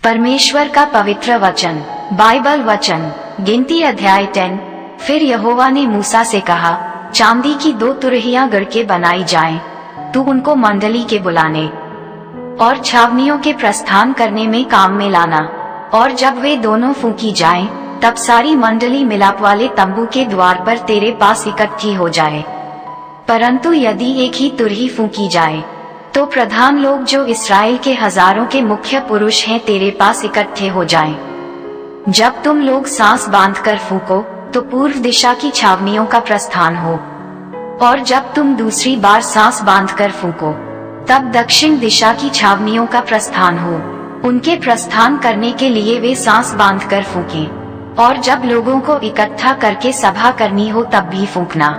परमेश्वर का पवित्र वचन, बाइबल वचन, गिनती अध्याय 10। फिर यहोवा ने मूसा से कहा, चांदी की 2 तुरहियां गढ़ के बनाई जाएं, तू उनको मंडली के बुलाने और छावनियों के प्रस्थान करने में काम में लाना। और जब वे दोनों फूंकी जाएं, तब सारी मंडली मिलाप वाले तंबू के द्वार पर तेरे पास इकट्ठी हो जाए। परंतु यदि एक ही तुरही फूंकी जाए, तो प्रधान लोग जो इस्राएल के हजारों के मुख्य पुरुष हैं तेरे पास इकट्ठे हो जाएं। जब तुम लोग सांस बांधकर फूंको, तो पूर्व दिशा की छावनियों का प्रस्थान हो, और जब तुम दूसरी बार सांस बांधकर फूंको, तब दक्षिण दिशा की छावनियों का प्रस्थान हो। उनके प्रस्थान करने के लिए वे सांस बांधकर फूंकें, और जब लोगों को इकट्ठा करके सभा करनी हो तब भी फूंकना,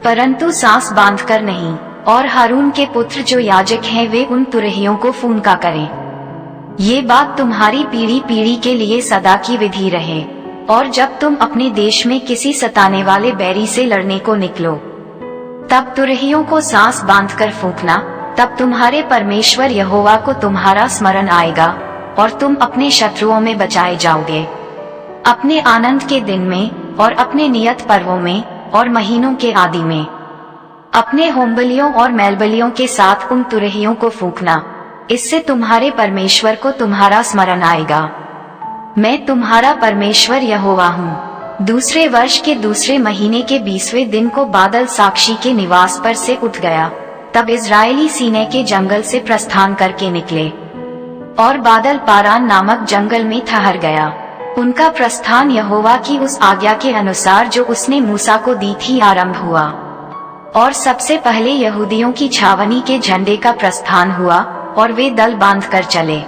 परंतु सांस बांधकर नहीं। और हारून के पुत्र जो याजक हैं वे उन तुरहियों को फूंका करें। ये बात तुम्हारी पीढ़ी पीढ़ी के लिए सदा की विधि रहे। और जब तुम अपने देश में किसी सताने वाले बैरी से लड़ने को निकलो, तब तुरहियों को सांस बांधकर फूंकना, तब तुम्हारे परमेश्वर यहोवा को तुम्हारा स्मरण आएगा और तुम अपने शत्रुओं में बचाए जाओगे। अपने आनंद के दिन में और अपने नियत पर्वों में और महीनों के आदि में अपने होमबलियों और मेलबलियों के साथ उन तुरहियों को फूंकना। इससे तुम्हारे परमेश्वर को तुम्हारा स्मरण आएगा। मैं तुम्हारा परमेश्वर यहोवा हूँ। दूसरे वर्ष के दूसरे महीने के 20वें दिन को बादल साक्षी के निवास पर से उठ गया। तब इजरायली सीनै के जंगल से प्रस्थान करके निकले, और बादल पारान नामक जंगल में ठहर गया। उनका प्रस्थान यहोवा की उस आज्ञा के अनुसार जो उसने मूसा को दी थी आरंभ हुआ। और सबसे पहले यहूदियों की छावनी के झंडे का प्रस्थान हुआ, और वे दल बांध कर चले।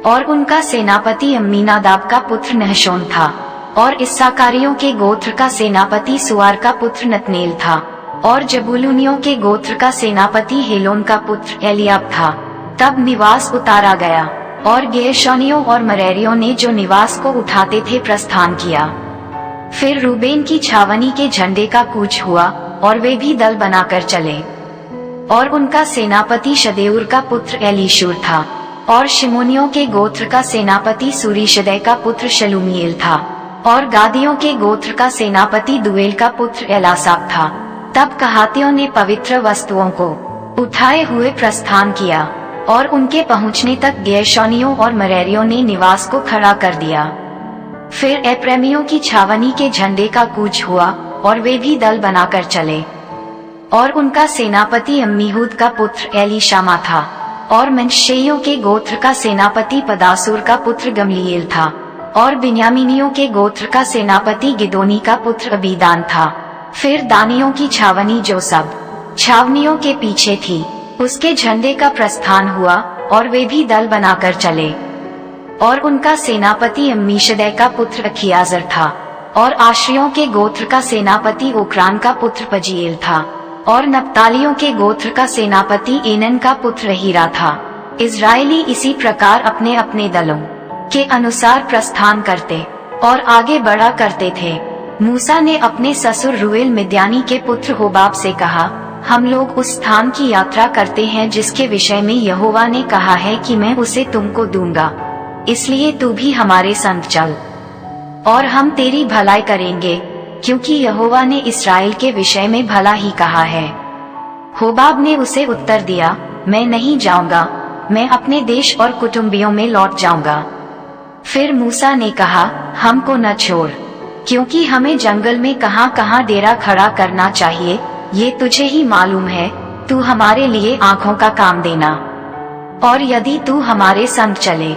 और उनका सेनापति अम्मीनादाब का पुत्र नहशोन था, और इस्साकारियों के गोत्र का सेनापति सुआर का पुत्र नतनेल था, और जबूलूनियों के गोत्र का सेनापति हेलोन का पुत्र एलियाब था। तब निवास उतारा गया, और गेर्शोनियों और मरेरियों ने जो निवास को उठाते थे प्रस्थान किया। फिर रूबेन की छावनी के झंडे का कूच हुआ, और वे भी दल बनाकर चले। और उनका सेनापति शदेऊर का पुत्र एलीशूर था, और शिमोनियों के गोत्र का सेनापति सूरीशदै का पुत्र शलूमीएल था, और गादियों के गोत्र का सेनापति दुएल का पुत्र एलासाप था। तब कहातियों ने पवित्र वस्तुओं को उठाए हुए प्रस्थान किया, और उनके पहुंचने तक गेर्शोनियों और मरेरियों ने निवास को खड़ा कर दिया। फिर एप्रैमियों की छावनी के झंडे का कूच हुआ, और वे भी दल बनाकर चले। और उनका सेनापति अम्मीहूद का पुत्र एलीशामा था, और मनश्शेइयों के गोत्र का सेनापति पदासूर का पुत्र गमलीएल था, और बिन्यामीनियों के गोत्र का सेनापति गिदोनी का पुत्र अबीदान था। फिर दानियों की छावनी जो सब छावनियों के पीछे थी, उसके झंडे का प्रस्थान हुआ, और वे भी दल बनाकर चले। और उनका सेनापति अम्मीशदै का पुत्र अखियाजर था, और आश्रियों के गोत्र का सेनापति ओक्रान का पुत्र पजीएल था, और नप्तालियों के गोत्र का सेनापति एनन का पुत्र हीरा था। इजरायली इसी प्रकार अपने अपने दलों के अनुसार प्रस्थान करते और आगे बढ़ा करते थे। मूसा ने अपने ससुर रूएल मिद्यानी के पुत्र होबाब से कहा, हम लोग उस स्थान की यात्रा करते हैं जिसके विषय में यहोवा ने कहा है कि मैं उसे तुमको दूंगा, इसलिए तू भी हमारे संग चल, और हम तेरी भलाई करेंगे, क्योंकि यहोवा ने इस्राएल के विषय में भला ही कहा है। होबाब ने उसे उत्तर दिया, मैं नहीं जाऊंगा, मैं अपने देश और कुटुंबियों में लौट जाऊंगा। फिर मूसा ने कहा, हमको न छोड़, क्योंकि हमें जंगल में कहाँ कहाँ डेरा खड़ा करना चाहिए ये तुझे ही मालूम है। तू हमारे लिए आँखों का काम देना, और यदि तू हमारे संग चले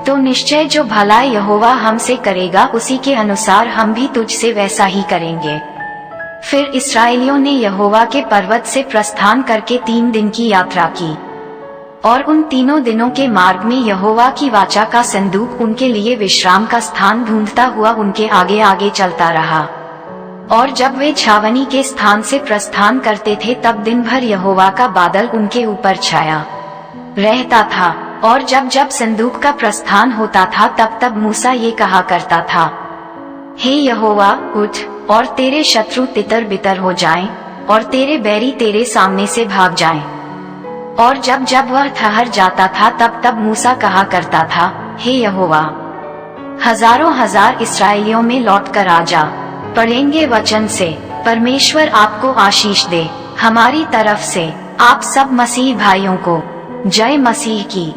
तो निश्चय जो भला यहोवा हमसे करेगा उसी के अनुसार हम भी तुझसे वैसा ही करेंगे। फिर इस्राएलियों ने यहोवा के पर्वत से प्रस्थान करके 3 दिन की यात्रा की, और उन 3 दिनों के मार्ग में यहोवा की वाचा का संदूक उनके लिए विश्राम का स्थान ढूंढता हुआ उनके आगे आगे चलता रहा। और जब वे छावनी के स्थान से प्रस्थान करते थे तब दिन भर यहोवा का बादल उनके ऊपर छाया रहता था, और जब जब संदूक का प्रस्थान होता था तब तब मूसा ये कहा करता था, हे यहोवा उठ, और तेरे शत्रु तितर बितर हो जाएं, और तेरे बैरी तेरे सामने से भाग जाएं। और जब जब वह ठहर जाता था तब तब मूसा कहा करता था, हे यहोवा, हजारों हजार इसराइलियों में लौट कर आ जा। पढ़ेंगे वचन से। परमेश्वर आपको आशीष दे। हमारी तरफ से आप सब मसीह भाइयों को जय मसीह की।